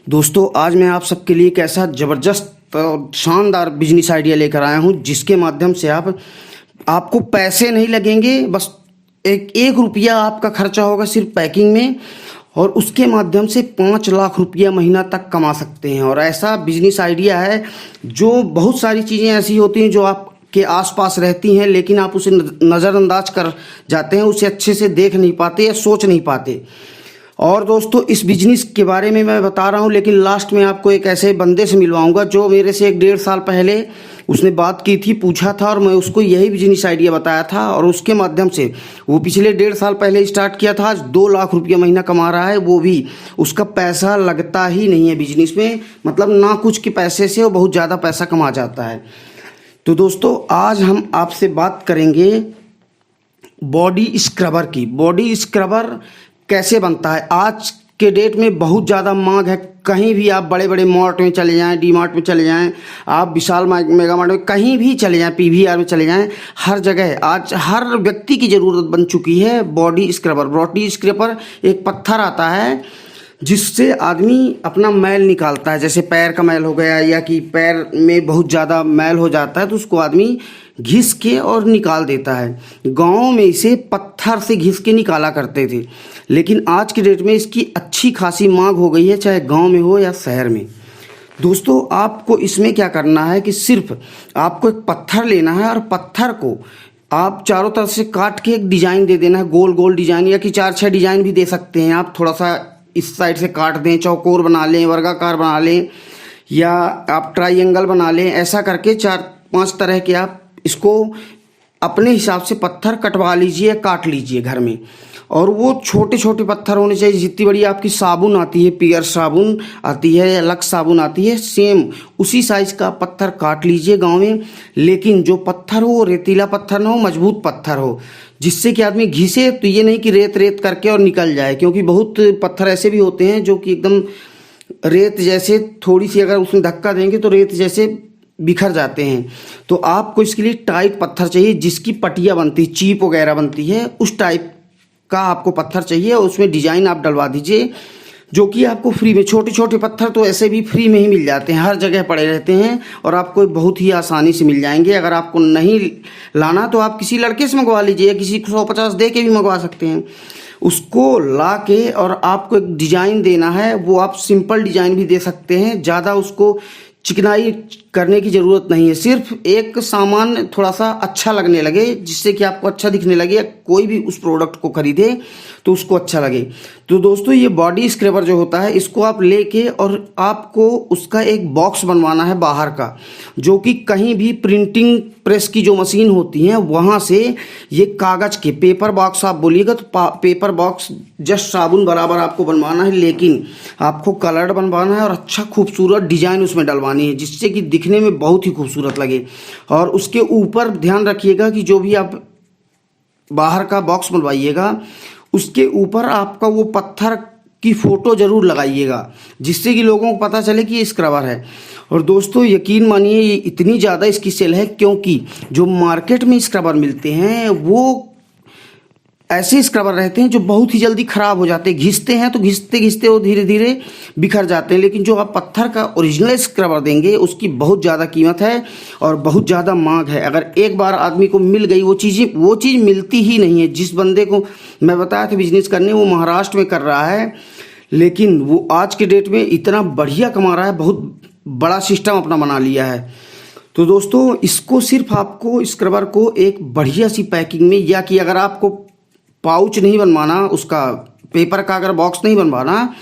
दोस्तों आज मैं आप सबके लिए एक ऐसा ज़बरदस्त और शानदार बिजनेस आइडिया लेकर आया हूं जिसके माध्यम से आपको पैसे नहीं लगेंगे। बस एक रुपया आपका खर्चा होगा सिर्फ पैकिंग में, और उसके माध्यम से 5 लाख रुपया महीना तक कमा सकते हैं। और ऐसा बिजनेस आइडिया है जो बहुत सारी चीज़ें ऐसी होती हैं जो आपके आसपास रहती हैं, लेकिन आप उसे नज़रअंदाज कर जाते हैं, उसे अच्छे से देख नहीं पाते या सोच नहीं पाते। और दोस्तों इस बिजनेस के बारे में मैं बता रहा हूँ, लेकिन लास्ट में आपको एक ऐसे बंदे से मिलवाऊंगा जो मेरे से 1-1.5 साल पहले उसने बात की थी, पूछा था, और मैं उसको यही बिजनेस आइडिया बताया था। और उसके माध्यम से वो पिछले 1.5 साल पहले स्टार्ट किया था, आज 2 लाख रुपया महीना कमा रहा है। वो भी उसका पैसा लगता ही नहीं है बिजनेस में, मतलब ना कुछ के पैसे से वो बहुत ज़्यादा पैसा कमा जाता है। तो दोस्तों आज हम आपसे बात करेंगे बॉडी स्क्रबर की। बॉडी स्क्रबर कैसे बनता है। आज के डेट में बहुत ज़्यादा मांग है। कहीं भी आप बड़े बड़े मार्ट में चले जाएं, डी मार्ट में चले जाएं, आप विशाल मेगा मार्ट में कहीं भी चले जाएं, पीवीआर में चले जाएं, हर जगह आज हर व्यक्ति की ज़रूरत बन चुकी है बॉडी स्क्रबर। बॉडी स्क्रबर एक पत्थर आता है जिससे आदमी अपना मैल निकालता है, जैसे पैर का मैल हो गया या कि पैर में बहुत ज़्यादा मैल हो जाता है तो उसको आदमी घिस के और निकाल देता है। गाँव में इसे पत्थर से घिस के निकाला करते थे, लेकिन आज की डेट में इसकी अच्छी खासी मांग हो गई है, चाहे गांव में हो या शहर में। दोस्तों आपको इसमें क्या करना है कि सिर्फ आपको एक पत्थर लेना है और पत्थर को आप चारों तरफ से काट के एक डिजाइन दे देना है, गोल गोल डिजाइन, या कि 4-6 डिजाइन भी दे सकते हैं आप। थोड़ा सा इस साइड से काट दें, चौकोर बना लें, वर्गाकार बना लें, या आप ट्राइंगल बना लें। ऐसा करके 4-5 तरह के आप इसको अपने हिसाब से पत्थर कटवा लीजिए, काट लीजिए घर में। और वो छोटे छोटे पत्थर होने चाहिए, जितनी बड़ी आपकी साबुन आती है, पियर साबुन आती है, लक्स साबुन आती है, सेम उसी साइज का पत्थर काट लीजिए गांव में। लेकिन जो पत्थर हो रेतीला पत्थर ना हो, मजबूत पत्थर हो, जिससे कि आदमी घिसे तो ये नहीं कि रेत रेत करके और निकल जाए। क्योंकि बहुत पत्थर ऐसे भी होते हैं जो कि एकदम रेत जैसे, थोड़ी सी अगर उसमें धक्का देंगे तो रेत जैसे बिखर जाते हैं। तो आपको इसके लिए टाइट पत्थर चाहिए, जिसकी पटिया बनती है, चीप वगैरह बनती है, उस टाइप का आपको पत्थर चाहिए। और उसमें डिजाइन आप डलवा दीजिए, जो कि आपको फ्री में। छोटे छोटे पत्थर तो ऐसे भी फ्री में ही मिल जाते हैं, हर जगह पड़े रहते हैं और आपको बहुत ही आसानी से मिल जाएंगे। अगर आपको नहीं लाना तो आप किसी लड़के से मंगवा लीजिए, किसी को 150 दे के भी मंगवा सकते हैं। उसको ला के और आपको एक डिजाइन देना है, वो आप सिंपल डिजाइन भी दे सकते हैं, ज़्यादा उसको चिकनाई करने की ज़रूरत नहीं है। सिर्फ एक सामान थोड़ा सा अच्छा लगने लगे, जिससे कि आपको अच्छा दिखने लगे, कोई भी उस प्रोडक्ट को खरीदे तो उसको अच्छा लगे। तो दोस्तों ये बॉडी स्क्रबर जो होता है, इसको आप लेके और आपको उसका एक बॉक्स बनवाना है बाहर का, जो कि कहीं भी प्रिंटिंग प्रेस की जो मशीन होती है वहाँ से ये कागज़ के पेपर बॉक्स आप बोलिएगा तो पेपर बॉक्स जस्ट साबुन बराबर आपको बनवाना है, लेकिन आपको कलर्ड बनवाना है और अच्छा खूबसूरत डिजाइन उसमें डलवानी है, जिससे कि दिखने में बहुत ही खूबसूरत लगे। और उसके ऊपर ध्यान रखिएगा कि जो भी आप बाहर का बॉक्स बनवाइएगा उसके ऊपर आपका वो पत्थर की फोटो जरूर लगाइएगा, जिससे कि लोगों को पता चले कि ये स्क्रबर है। और दोस्तों यकीन मानिए ये इतनी ज़्यादा इसकी सेल है, क्योंकि जो मार्केट में स्क्रबर मिलते हैं वो ऐसे स्क्रबर रहते हैं जो बहुत ही जल्दी ख़राब हो जाते हैं। घिसते हैं तो घिसते घिसते वो धीरे धीरे बिखर जाते हैं, लेकिन जो आप पत्थर का ओरिजिनल स्क्रबर देंगे उसकी बहुत ज़्यादा कीमत है और बहुत ज़्यादा मांग है। अगर एक बार आदमी को मिल गई वो चीज़ मिलती ही नहीं है। जिस बंदे को मैं बताया था बिजनेस करने, वो महाराष्ट्र में कर रहा है, लेकिन वो आज के डेट में इतना बढ़िया कमा रहा है, बहुत बड़ा सिस्टम अपना बना लिया है। तो दोस्तों इसको सिर्फ आपको स्क्रबर को एक बढ़िया सी पैकिंग में, या कि अगर आपको पाउच नहीं बनवाना, उसका पेपर का अगर बॉक्स नहीं बनवाना,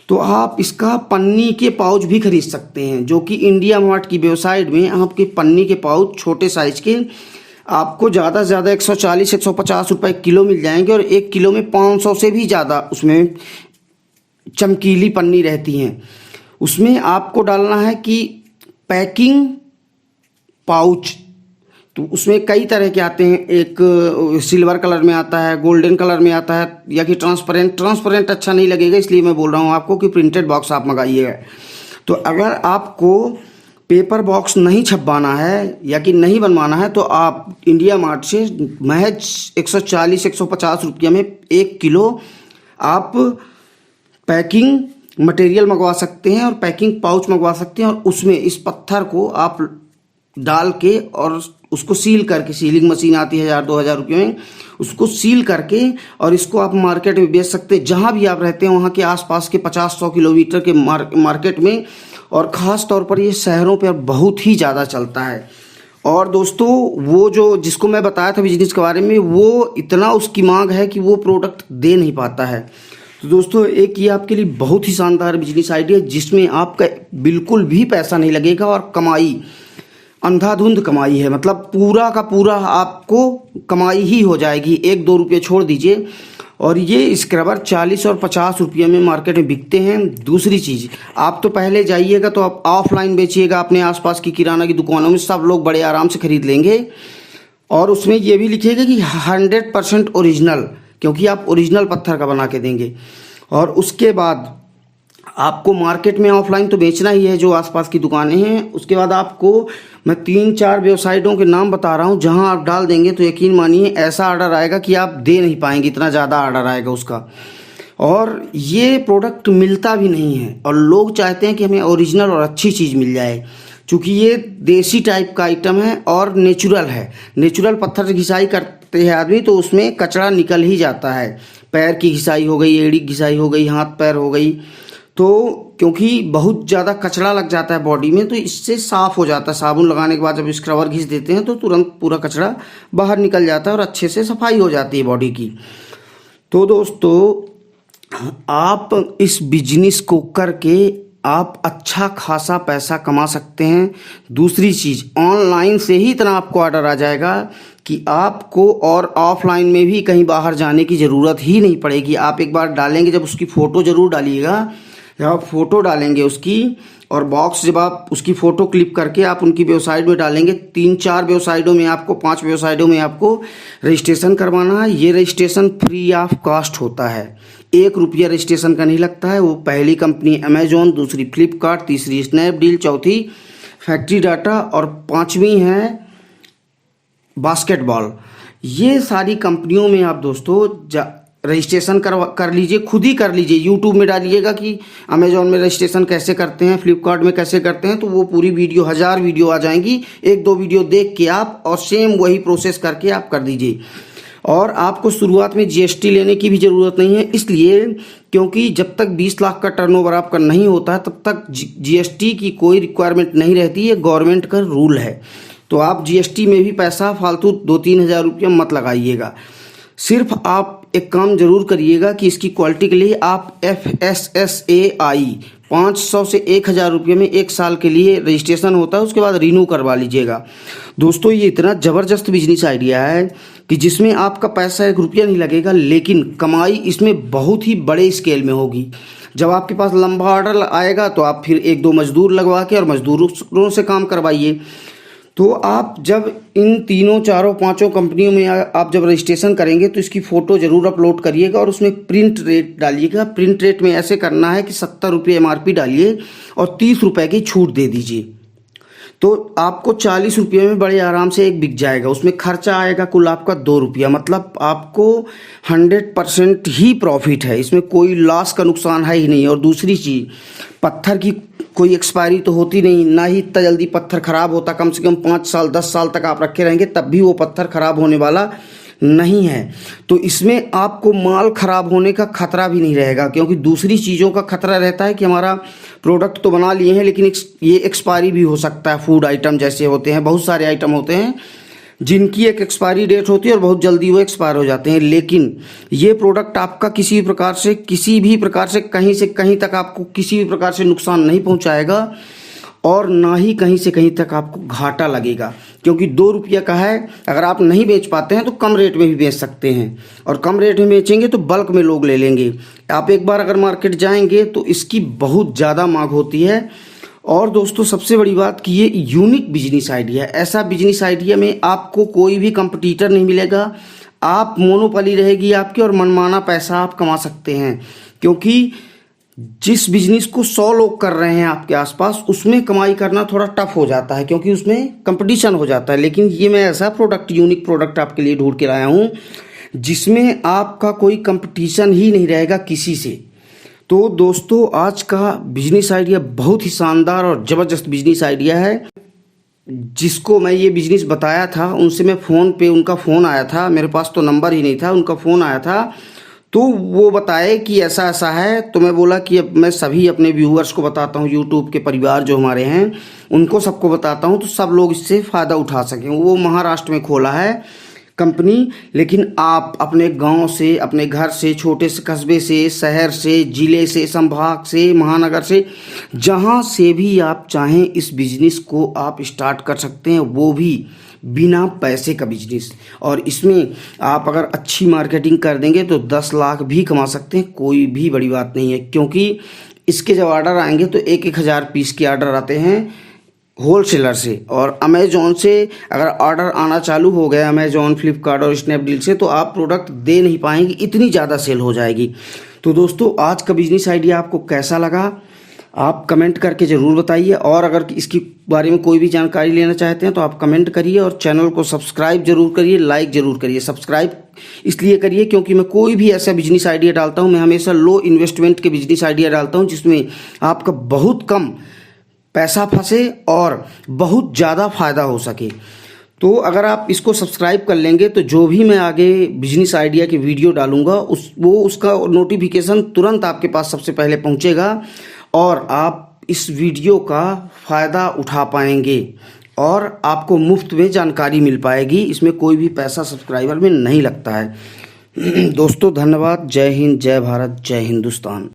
तो आप इसका पन्नी के पाउच भी खरीद सकते हैं, जो कि इंडिया मार्ट की वेबसाइट में आपके पन्नी के पाउच छोटे साइज के आपको ज़्यादा से ज़्यादा 140-150 रुपये किलो मिल जाएंगे। और 1 किलो में 500 से भी ज़्यादा उसमें चमकीली पन्नी रहती हैं। उसमें आपको डालना है कि पैकिंग पाउच, तो उसमें कई तरह के आते हैं। एक सिल्वर कलर में आता है, गोल्डन कलर में आता है, या कि ट्रांसपेरेंट अच्छा नहीं लगेगा, इसलिए मैं बोल रहा हूँ आपको कि प्रिंटेड बॉक्स आप मंगाइएगा। तो अगर आपको पेपर बॉक्स नहीं छपवाना है या कि नहीं बनवाना है, तो आप इंडिया मार्ट से महज 140-150 रुपये में 1 किलो आप पैकिंग मटेरियल मंगवा सकते हैं और पैकिंग पाउच मंगवा सकते हैं और उसमें इस पत्थर को आप डाल के और उसको सील करके, सीलिंग मशीन आती है 1000-2000 रुपये में, उसको सील करके और इसको आप मार्केट में बेच सकते हैं। जहाँ भी आप रहते हैं वहाँ के आसपास के 50-100 किलोमीटर के मार्केट में, और ख़ास तौर पर ये शहरों पर बहुत ही ज़्यादा चलता है। और दोस्तों वो जो जिसको मैं बताया था बिजनेस के बारे में, वो इतना उसकी मांग है कि वो प्रोडक्ट दे नहीं पाता है। तो दोस्तों एक ये आपके लिए बहुत ही शानदार बिजनेस आइडिया जिसमें आपका बिल्कुल भी पैसा नहीं लगेगा और कमाई अंधाधुंध कमाई है, मतलब पूरा का पूरा आपको कमाई ही हो जाएगी, 1-2 रुपये छोड़ दीजिए। और ये स्क्रबर 40 और 50 रुपये में मार्केट में बिकते हैं। दूसरी चीज़, आप तो पहले जाइएगा तो आप ऑफलाइन बेचिएगा अपने आसपास की किराना की दुकानों में, सब लोग बड़े आराम से खरीद लेंगे। और उसमें ये भी लिखिएगा कि 100% ओरिजिनल, क्योंकि आप ओरिजिनल पत्थर का बना के देंगे। और उसके बाद आपको मार्केट में ऑफलाइन तो बेचना ही है जो आसपास की दुकानें हैं। उसके बाद आपको मैं 3-4 वेबसाइटों के नाम बता रहा हूँ, जहाँ आप डाल देंगे तो यकीन मानिए ऐसा ऑर्डर आएगा कि आप दे नहीं पाएंगे, इतना ज़्यादा ऑर्डर आएगा उसका। और ये प्रोडक्ट मिलता भी नहीं है और लोग चाहते हैं कि हमें ओरिजिनल और अच्छी चीज़ मिल जाए, क्योंकि ये देसी टाइप का आइटम है और नेचुरल है। नेचुरल पत्थर से घिसाई करते हैं आदमी तो उसमें कचरा निकल ही जाता है, पैर की घिसाई हो गई, एड़ी की घिसाई हो गई, हाथ पैर हो गई, तो क्योंकि बहुत ज़्यादा कचरा लग जाता है बॉडी में, तो इससे साफ़ हो जाता है। साबुन लगाने के बाद जब स्क्रबर घिस देते हैं तो तुरंत पूरा कचरा बाहर निकल जाता है और अच्छे से सफाई हो जाती है बॉडी की। तो दोस्तों आप इस बिजनेस को करके आप अच्छा खासा पैसा कमा सकते हैं। दूसरी चीज़, ऑनलाइन से ही इतना आपको ऑर्डर आ जाएगा कि आपको और ऑफलाइन में भी कहीं बाहर जाने की ज़रूरत ही नहीं पड़ेगी। आप एक बार डालेंगे, जब उसकी फ़ोटो ज़रूर डालिएगा, जब आप फ़ोटो डालेंगे उसकी और बॉक्स जब आप उसकी फ़ोटो क्लिप करके आप उनकी वेबसाइट में डालेंगे, 3-4 वेबसाइटों में आपको 5 वेबसाइटों में आपको रजिस्ट्रेशन करवाना है। ये रजिस्ट्रेशन फ्री ऑफ कॉस्ट होता है, 1 रुपया रजिस्ट्रेशन का नहीं लगता है। वो पहली कंपनी अमेजोन, दूसरी फ्लिपकार्ट, तीसरी स्नैपडील, चौथी फैक्ट्री डाटा और 5वीं है बास्केटबॉल। ये सारी कंपनियों में आप दोस्तों रजिस्ट्रेशन कर लीजिए, खुद ही कर लीजिए। यूट्यूब में डालिएगा कि अमेजोन में रजिस्ट्रेशन कैसे करते हैं, फ्लिपकार्ट में कैसे करते हैं, तो वो पूरी वीडियो 1000 वीडियो आ जाएंगी। 1-2 वीडियो देख के आप और सेम वही प्रोसेस करके आप कर दीजिए। और आपको शुरुआत में जीएसटी लेने की भी ज़रूरत नहीं है, इसलिए क्योंकि जब तक 20 लाख का टर्नओवर आपका नहीं होता तब तक जीएसटी की कोई रिक्वायरमेंट नहीं रहती है, गवर्नमेंट का रूल है। तो आप जीएसटी में भी पैसा फालतू 2-3 हज़ार रुपया मत लगाइएगा। सिर्फ आप एक काम जरूर करिएगा कि इसकी क्वालिटी के लिए आप FSSAI 500 से 1000 रुपये में 1 साल के लिए रजिस्ट्रेशन होता है, उसके बाद रिन्यू करवा लीजिएगा। दोस्तों ये इतना ज़बरदस्त बिजनेस आइडिया है कि जिसमें आपका पैसा 1 रुपया नहीं लगेगा, लेकिन कमाई इसमें बहुत ही बड़े स्केल में होगी। जब आपके पास लंबा ऑर्डर आएगा तो आप फिर 1-2 मजदूर लगवा के और मजदूरों से काम करवाइए। तो आप जब इन 3-4-5 कंपनियों में आप जब रजिस्ट्रेशन करेंगे तो इसकी फ़ोटो ज़रूर अपलोड करिएगा और उसमें प्रिंट रेट डालिएगा। प्रिंट रेट में ऐसे करना है कि 70 रुपये MRP डालिए और 30 रुपये की छूट दे दीजिए, तो आपको 40 रुपये में बड़े आराम से एक बिक जाएगा। उसमें खर्चा आएगा कुल आपका 2 रुपया, मतलब आपको 100% ही प्रॉफिट है, इसमें कोई लॉस का नुकसान है ही नहीं। और दूसरी चीज़, पत्थर की कोई एक्सपायरी तो होती नहीं, ना ही इतना जल्दी पत्थर ख़राब होता। कम से कम 5 साल 10 साल तक आप रखे रहेंगे तब भी वो पत्थर ख़राब होने वाला नहीं है। तो इसमें आपको माल ख़राब होने का खतरा भी नहीं रहेगा, क्योंकि दूसरी चीज़ों का खतरा रहता है कि हमारा प्रोडक्ट तो बना लिए हैं लेकिन ये एक्सपायरी भी हो सकता है। फूड आइटम जैसे होते हैं, बहुत सारे आइटम होते हैं जिनकी एक एक्सपायरी डेट होती है और बहुत जल्दी वो एक्सपायर हो जाते हैं। लेकिन ये प्रोडक्ट आपका किसी भी प्रकार से कहीं से कहीं तक आपको किसी भी प्रकार से नुकसान नहीं पहुंचाएगा और ना ही कहीं से कहीं तक आपको घाटा लगेगा, क्योंकि 2 रुपया का है। अगर आप नहीं बेच पाते हैं तो कम रेट में भी बेच सकते हैं, और कम रेट में बेचेंगे तो बल्क में लोग ले लेंगे। आप एक बार अगर मार्केट जाएंगे तो इसकी बहुत ज़्यादा मांग होती है। और दोस्तों सबसे बड़ी बात कि ये यूनिक बिजनेस आइडिया है। ऐसा बिजनेस आइडिया में आपको कोई भी कंपटीटर नहीं मिलेगा। आप मोनोपोली रहेगी आपकी और मनमाना पैसा आप कमा सकते हैं, क्योंकि जिस बिजनेस को 100 लोग कर रहे हैं आपके आसपास, उसमें कमाई करना थोड़ा टफ हो जाता है, क्योंकि उसमें कंपटीशन हो जाता है। लेकिन ये मैं ऐसा प्रोडक्ट, यूनिक प्रोडक्ट आपके लिए ढूंढ के लाया हूँ जिसमें आपका कोई कंपटीशन ही नहीं रहेगा किसी से। तो दोस्तों आज का बिजनेस आइडिया बहुत ही शानदार और ज़बरदस्त बिजनेस आइडिया है। जिसको मैं ये बिजनेस बताया था उनसे मैं फ़ोन पे उनका फ़ोन आया था, मेरे पास तो नंबर ही नहीं था, उनका फ़ोन आया था तो वो बताए कि ऐसा ऐसा है। तो मैं बोला कि अब मैं सभी अपने व्यूअर्स को बताता हूँ, यूट्यूब के परिवार जो हमारे हैं उनको सबको बताता हूँ तो सब लोग इससे फ़ायदा उठा सकें। वो महाराष्ट्र में खोला है कंपनी, लेकिन आप अपने गांव से, अपने घर से, छोटे से कस्बे से, शहर से, ज़िले से, संभाग से, महानगर से, जहां से भी आप चाहें इस बिजनेस को आप स्टार्ट कर सकते हैं, वो भी बिना पैसे का बिजनेस। और इसमें आप अगर अच्छी मार्केटिंग कर देंगे तो 10 लाख भी कमा सकते हैं, कोई भी बड़ी बात नहीं है। क्योंकि इसके जब ऑर्डर आएंगे तो 1-1 हज़ार पीस के ऑर्डर आते हैं होलसेलर से। और अमेजोन से अगर ऑर्डर आना चालू हो गया, अमेजोन, फ्लिपकार्ट और स्नैपडील से, तो आप प्रोडक्ट दे नहीं पाएंगे, इतनी ज़्यादा सेल हो जाएगी। तो दोस्तों आज का बिजनेस आइडिया आपको कैसा लगा आप कमेंट करके ज़रूर बताइए। और अगर इसके बारे में कोई भी जानकारी लेना चाहते हैं तो आप कमेंट करिए और चैनल को सब्सक्राइब जरूर करिए, लाइक ज़रूर करिए। सब्सक्राइब इसलिए करिए क्योंकि मैं कोई भी ऐसा बिजनेस आइडिया डालता हूँ, मैं हमेशा लो इन्वेस्टमेंट के बिजनेस आइडिया डालता हूँ जिसमें आपका बहुत कम पैसा फंसे और बहुत ज़्यादा फ़ायदा हो सके। तो अगर आप इसको सब्सक्राइब कर लेंगे तो जो भी मैं आगे बिजनेस आइडिया की वीडियो डालूंगा उसका नोटिफिकेशन तुरंत आपके पास सबसे पहले पहुंचेगा और आप इस वीडियो का फ़ायदा उठा पाएंगे और आपको मुफ्त में जानकारी मिल पाएगी। इसमें कोई भी पैसा सब्सक्राइबर में नहीं लगता है। दोस्तों धन्यवाद। जय हिंद, जय भारत, जय हिंदुस्तान।